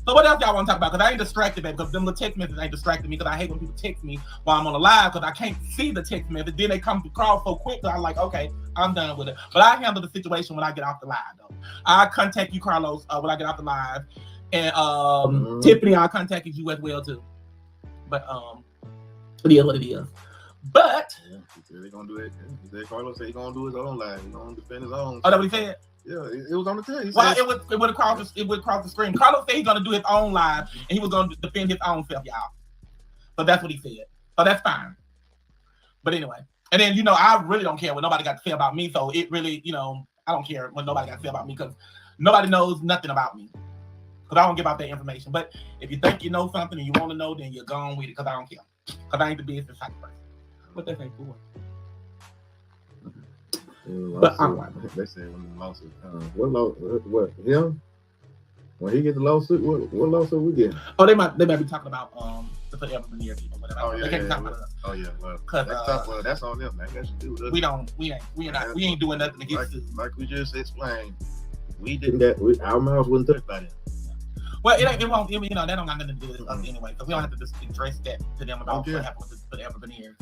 So what else y'all want to talk about? Because I ain't distracted, baby. Because them little text messages ain't distracting me. Because I hate when people text me while I'm on the live because I can't see the text message. Then they come across so quick that I'm like, okay, I'm done with it. But I handle the situation when I get off the live, though. I contact you, Carlos, when I get off the live, and Tiffany, I'll contact you as well too. But it is what it is. But he said they're gonna do it. Carlos said he's gonna do his own live. He's gonna defend his own. Oh, that what he said? Yeah, it was on the tape. Well, it would cross the screen. Carlos said he's gonna do his own live and he was gonna defend his own self, y'all. So that's what he said. So that's fine. But anyway, and then I really don't care what nobody got to say about me. So it really, I don't care what nobody got to say about me because nobody knows nothing about me. Because I don't give out that information. But if you think you know something and you want to know, then you're gone with it because I don't care. Because I ain't the business type of person. What that ain't for? But they said when the lawsuit what him? When he gets the lawsuit, what lawsuit we get? Oh, they might be talking about the Forever Veneer people, whatever. Oh yeah, Well, that's on them, man. That should do with us. We ain't doing nothing to get sued. Like we just explained, we didn't get our mouths wasn't touched by them. Well, it won't. That don't got nothing to do with us anyway, because we don't have to just address that to them about what happened with the Forever Veneers.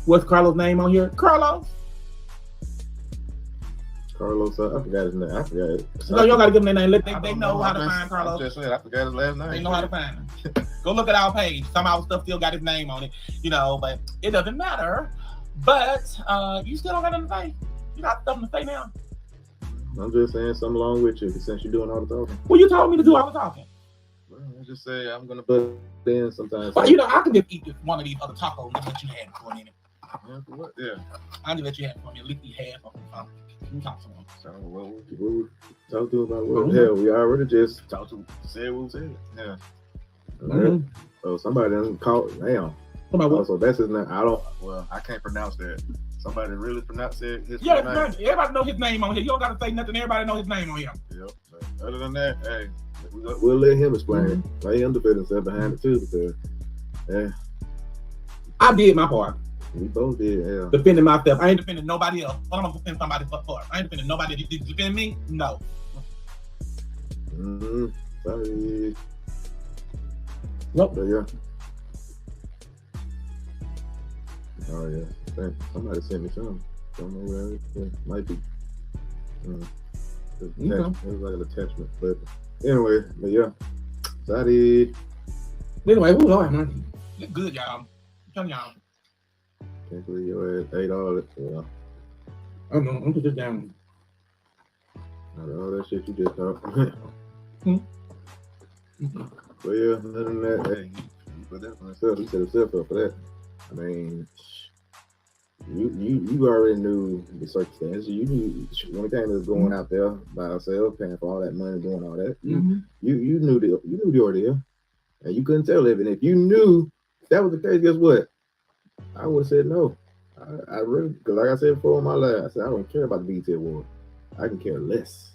What's Carlos' name on here? Carlos. Carlos, I forgot his name. I forgot it. No, y'all gotta give them their name. They don't know know. how to I'm find Carlos. just saying, I forgot his last name. They know how to find him. Go look at our page. Some of our stuff still got his name on it, you know, but it doesn't matter. But you still don't got nothing to say. You got something to say now. I'm just saying something along with you since you're doing all the talking. Well, you told me to do all the talking. Well, I just say I'm gonna butt in sometimes. Well, you know, I can just eat one of these other tacos and let you have it for a minute. Yeah, for what? Yeah. I'll just let you have it for me. At least eat half of them. You talk to them. So what we talk to about what? Hell, we already just talked to said what we said. Yeah. Mm-hmm. Oh, somebody done called. Damn. Somebody what? So that's his name. I can't pronounce that. Somebody really pronounce it. Yeah, name. Everybody know his name on here. You don't gotta say nothing. Everybody know his name on here. Yep. But other than that, hey, we'll let him explain. Let him defend himself behind it too, because yeah, I did my part. we both did. Yeah. Defending myself. I ain't defending nobody else. What am I gonna defend somebody for? I ain't defending nobody. Did you defend me? No. Sorry. Nope. But yeah. Oh yeah. Somebody sent me something. Don't know where it might be. It was like an attachment. But anyway, but yeah. Sorry. Anyway, who's on, man? You're good, y'all. I'm telling y'all. Can't believe your ass ate all that. Yeah. I know. I'm just down. All that shit you just talked. But yeah, other than that, hey, he put that for himself. He set himself up for that. I mean, you already knew the circumstances. You knew when it came to going out there by ourselves, paying for all that money, doing all that. You knew the ordeal, and you couldn't tell it. And if you knew that was the case, guess what? I would have said no. I really, because like I said before in my life, I said I don't care about the BET Award. I can care less.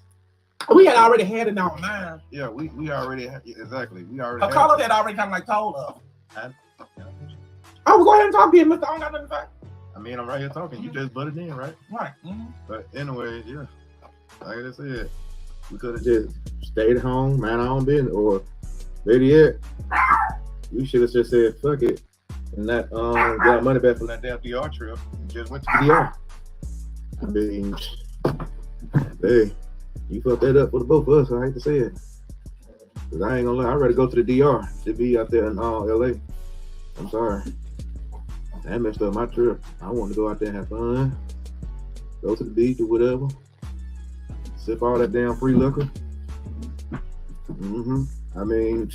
We had already had it in our mind. Yeah, we already had, exactly. We already. Carlos had already kind of like told us. Oh, go ahead and talk to him, Mr. I don't got nothing to say. I mean, I'm right here talking. You just butted in, right? Right. But anyway, yeah. Like I said, we could have just stayed home, man, our own business, or better yet, we should have just said fuck it and not got our money back from that damn DR trip and just went to the DR. I mean, hey, you fucked that up for the both of us. I hate to say it, cause I ain't gonna lie. I'd rather go to the DR to be out there in LA. I'm sorry. That messed up my trip. I want to go out there and have fun, go to the beach or whatever, sip all that damn free liquor. I mean,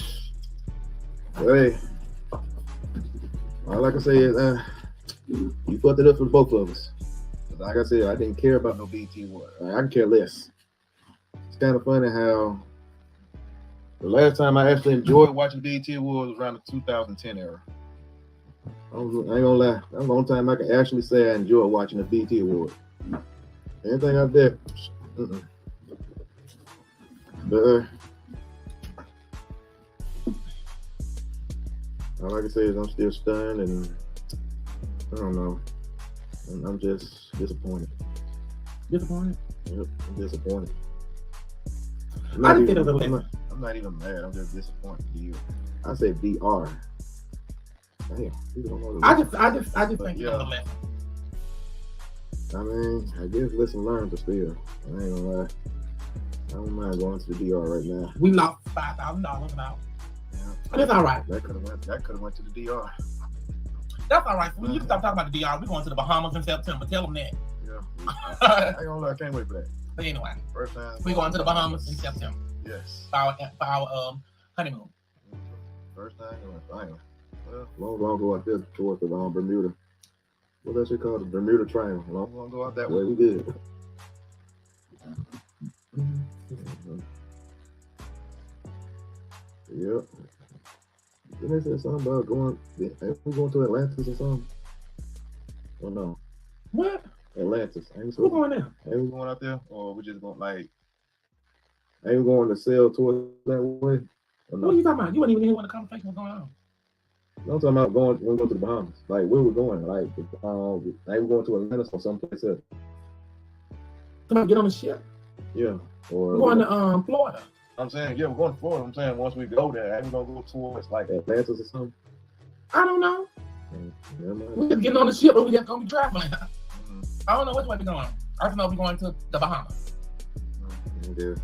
hey, all I can say is, you fucked it up for both of us. Like I said, I didn't care about no BT Award. I can care less. It's kind of funny how the last time I actually enjoyed watching BT Awards was around the 2010 era. I ain't gonna lie. That's the only time I can actually say I enjoy watching the BT Award. Anything out there, But all I can say is I'm still stunned, and I don't know. I'm just disappointed. Disappointed? Yep, I'm disappointed. I'm not even mad. I'm just disappointed in you. I said DR. Damn, people don't know the I just think you're the lesson. I mean, I guess lesson learned, but still, I ain't gonna lie. I don't mind going to the DR right now. We lost $5,000 now. Yeah, but it's all right. That could have went to the DR. That's all right. When you stop talking about the DR, we're going to the Bahamas in September. Tell them that. Yeah, I ain't gonna lie. I can't wait for that. But anyway, first time we're going to the Bahamas in September. Yes. For our honeymoon. First time going. Finally. Well, long go out there towards the Bermuda. What's that shit called? The Bermuda Triangle. Long go out that way. We did. Yep. Didn't they say something about going? We going to Atlantis or something? Oh no. What? Atlantis. We're going there. Ain't we going out there, or we just going like? Ain't we going to sail towards that way? No? What are you talking about? You weren't even here when the conversation was going on. I'm talking about when we go to the Bahamas. Like where we're going. Like ain't we going to Atlantis or someplace else? Somebody get on the ship. Yeah. Or we're going to Florida. I'm saying, yeah, we're going to Florida. I'm saying once we go there, ain't we gonna go towards like Atlantis or something? I don't know. Yeah, man. We just getting on the ship, but we just gonna be traveling. I don't know which way we're going. I just know we're going to the Bahamas. Yeah.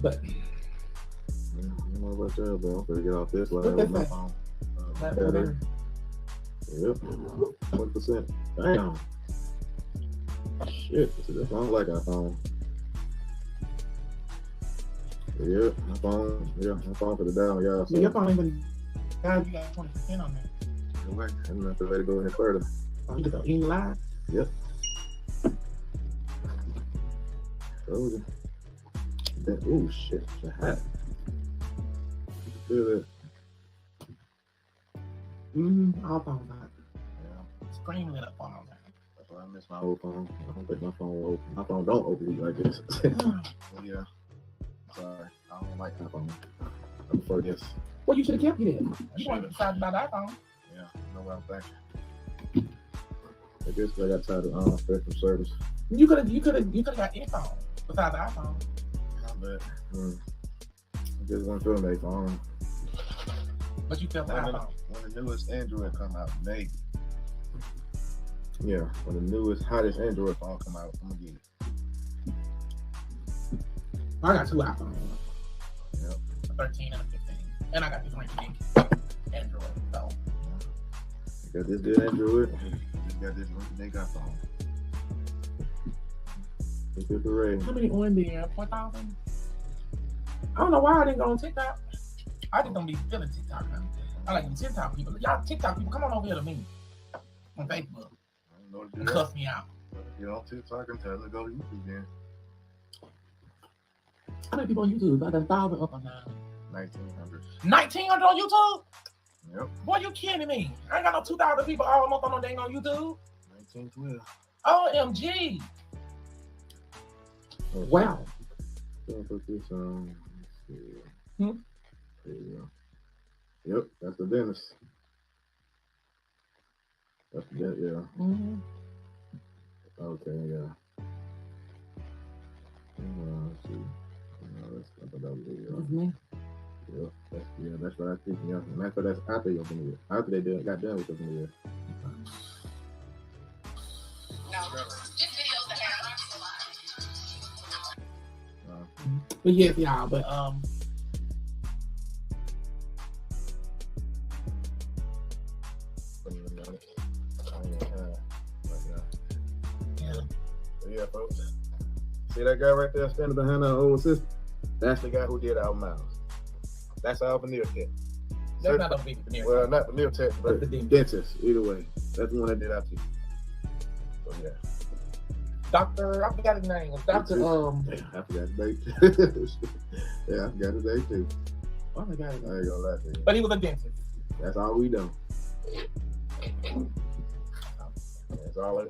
But I don't know about that, but I'm gonna get off this line What with my that phone. battery. Yep. 1%. Damn. Shit. This is not like iPhone. Yeah, my phone. Yeah, my phone for the down, y'all. So Your phone even you got 20% on there. I'm not ready to go any further. Oh, you just go in live. Yep. Told you. Oh shit, it's hot. Feel it. All phones hot. Yeah. Screaming at a phone. That's why I miss my old phone. I don't think my phone will open. My phone don't open like this. Well, yeah. Sorry, I don't like my phone. I prefer this. Well, you should have kept it. You wanted to decide about the iPhone. Yeah, I know what I'm thinking. I guess I got tired of spectrum service. You could have got any phone besides the iPhone. I bet. I just wasn't feeling that phone. But you felt the iPhone. When the newest Android come out, maybe. Yeah, when the newest, hottest Android phone come out, I'm gonna get it. I got 2 iPhones. Yep. A 13 and a 15. And I got this rinky Android. So Got this good Android. Just got this rinky iPhone. It's good parade. how many on there? 4,000? I don't know why I didn't go on TikTok. I just don't be feeling TikTok now. I like them TikTok people. Y'all TikTok people, come on over here to me on Facebook I don't know what to and do. cuss me out. Get on TikTok and tell them to go to YouTube then. How many people on YouTube? About 1,000 up on now. 1,900. 1,900 on YouTube? Yep. Boy, you kidding me? I ain't got no 2,000 people all month on no dang on YouTube. 1912. OMG. Oh, Wow. So I'll put this on. Let's see. Hmm? There you go. Yep, that's the dentist. That's the dentist, yeah. Mm-hmm. Okay, yeah. Let's see. That's not the video. That's me. Yep, that's what I think. Yeah, and that's after your video. After they got done with the video. But yes, y'all, but Yeah, folks. See that guy right there standing behind our old sister? That's the guy who did our mouths. That's our veneer tech. that's not a big veneer. Well, not veneer tech, but the dentist. Either way, that's the one that did our teeth. So yeah. Doctor, I forgot his name. Doctor, Yeah, I forgot his name. Yeah, I forgot his name too. oh my God. I ain't gonna lie to you. But he was a dentist. That's all we know.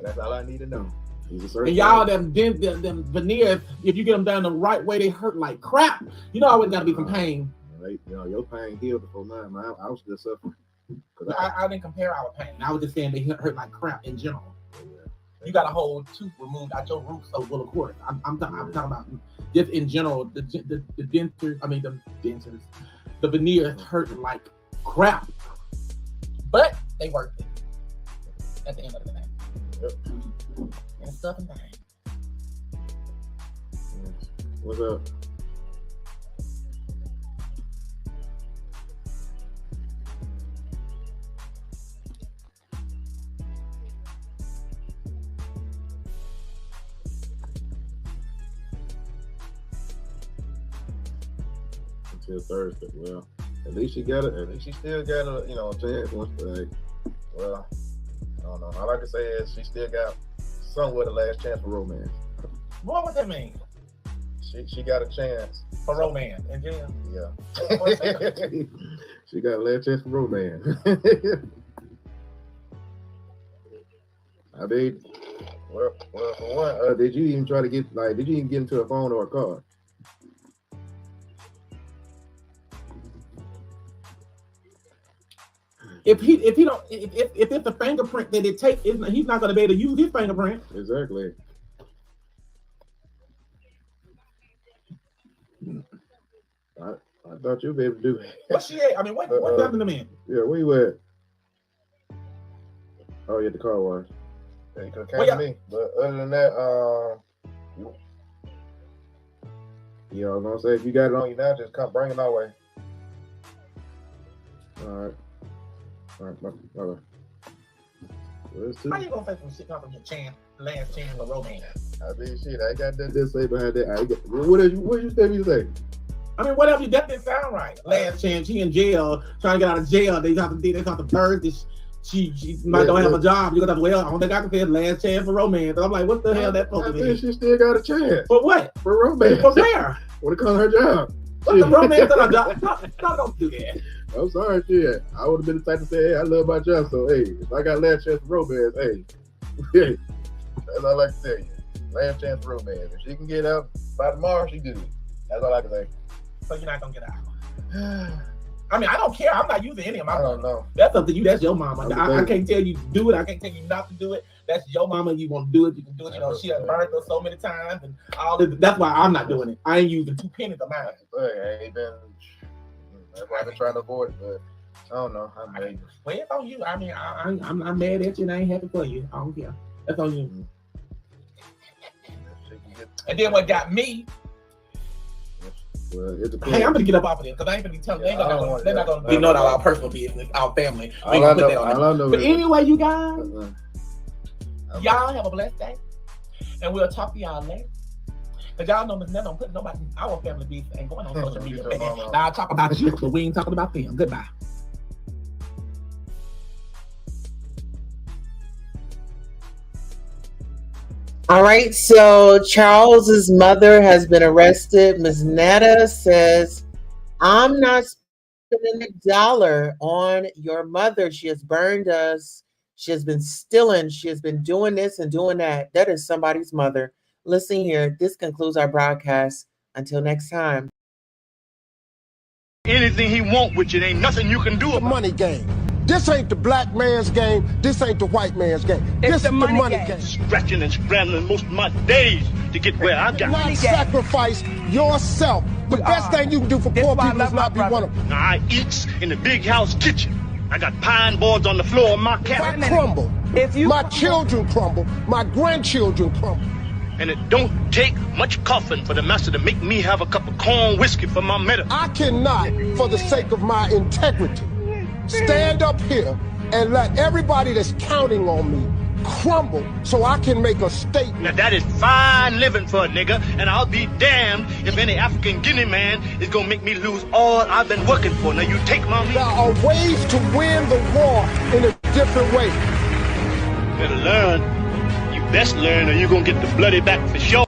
That's all I need to know. He's a certain And y'all, them veneers, if you get them done the right way, they hurt like crap. You know, I always got to be some pain. You know, your pain healed before mine. I was still suffering. I didn't compare our pain. I was just saying they hurt like crap in general. You got a whole tooth removed out your roof, so well, of course. I'm talking about just in general. The dentures, the veneers hurt like crap, but they worked it at the end of the day. Yep. And stuff and things. What's up? Until Thursday. Well, at least she got it. At least she still got a, a chance. Like, well, I don't know. All I can say is she still got somewhat a last chance for romance. What would that mean? She got a chance For romance in jail? Yeah. What's that? She got a last chance for romance. I mean, well, for one, did you even try to get did you even get into a phone or a car? If it's the fingerprint that it takes, he's not going to be able to use his fingerprint. Exactly. I thought thought you'd be able to do it. What she at? I mean, what happened to me? Yeah, where you at? Oh, you at the car wash. Yeah, you could have came to me. But other than that, yeah, I was gonna say if you got it on you now, just come bring it our way. All right. Bye. How you gonna say some shit come from your last chance of romance? I mean, shit, I ain't got nothing to say behind that. What you say me to say? I mean, whatever. That didn't sound right. Last chance, she in jail, trying to get out of jail. They have to burn this. She might don't have a job. You gotta well, I don't think I can say last chance for romance. And I'm like, what the hell that supposed to mean? I think she still got a chance. For what? For romance. For where? When it comes to her job. What's the romance on her job? No, don't do that. I'm sorry, shit. I would have been the type to say, hey, I love my job, so hey, if I got last chance for romance, hey. That's all I can tell you. Last chance for romance. If she can get out by tomorrow, she good. That's all I can say. So you're not gonna get out. I mean, I don't care. I'm not using any of my I don't know. That's up to you. That's your mama. I can't tell you to do it. I can't tell you not to do it. That's your mama. You want to do it, you can do it. You know, she has burned us so many times and all this. That's why I'm not doing it. I ain't using 2 pennies of mine. I ain't been. That's why I've been trying to avoid it, but I don't know. Well, it's on you. I mean, I'm mad at you and I ain't happy for you. I don't care. That's on you. And then what got me? Well, hey, I'm gonna get up off of this because I ain't gonna be telling. They're not gonna be knowing our personal business, our family. We gonna put that on it. But anyway, you guys, y'all have a blessed day, and we'll talk to y'all later. Cause y'all know Miss Netta don't put nobody, our family business ain't going on social media. Now I talk about you, but we ain't talking about them. Goodbye. All right, so Charles's mother has been arrested. Ms. Netta says, I'm not spending a dollar on your mother. She has burned us. She has been stealing. She has been doing this and doing that. That is somebody's mother. Listen here, this concludes our broadcast. Until next time. Anything he want with you, ain't nothing you can do about it. Money game. This ain't the black man's game. This ain't the white man's game. This is the money game. Scratching and scrambling most of my days to get where I got. Not sacrifice yourself. The best thing you can do for poor people is not be one of them. Now I eats in the big house kitchen. I got pine boards on the floor of my cabin. I crumble. My children crumble. My grandchildren crumble. And it don't take much coughing for the master to make me have a cup of corn whiskey for my medicine. I cannot, for the sake of my integrity, stand up here and let everybody that's counting on me crumble so I can make a statement. Now that is fine living for a nigga, and I'll be damned if any African Guinea man is gonna make me lose all I've been working for. Now you take my lead. There are ways to win the war in a different way. Better learn. You best learn or you're gonna get the bloody back for sure.